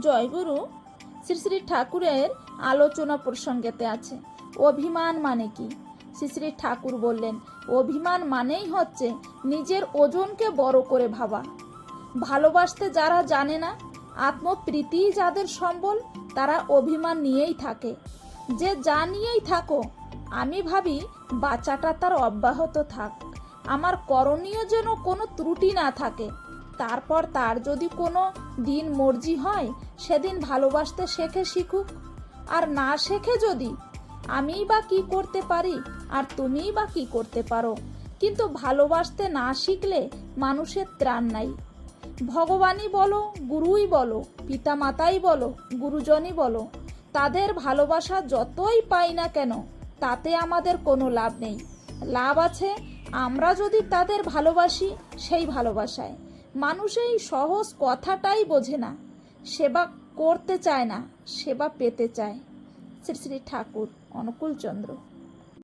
জয়গুরু। শ্রী শ্রী ঠাকুরের আলোচনা প্রসঙ্গেতে আছে অভিমান মানে কি। শ্রী শ্রী ঠাকুর বললেন, অভিমান মানেই হচ্ছে নিজের ওজনকে বড় করে ভাবা। ভালোবাসতে যারা জানে না, আত্মপ্রীতিই যাদের সম্বল, তারা অভিমান নিয়েই থাকে। যে যা নিয়েই থাকো, আমি ভাবি বাঁচাটা তার অব্যাহত থাক, আমার করণীয় যেন কোনো ত্রুটি না থাকে। তারপর তার যদি কোনো দিন মর্জি হয়, সেদিন ভালোবাসতে শিখুক। আর না শেখে যদি, আমিই বা কি করতে পারি আর তুমিই বা কি করতে পারো। কিন্তু ভালোবাসতে না শিখলে মানুষের ত্রাণ নাই। ভগবানই বলো, গুরুই বলো, পিতামাতাই বলো, গুরুজনই বলো, তাদের ভালোবাসা যতই পাই না কেন, তাতে আমাদের কোনো লাভ নেই। লাভ আছে আমরা যদি তাদের ভালোবাসি সেই ভালোবাসায়। মানুষ এই সহজ কথাটাই বোঝে না, সেবা করতে চায় না, সেবা পেতে চায়। শ্রী শ্রী ঠাকুর অনুকূল চন্দ্র।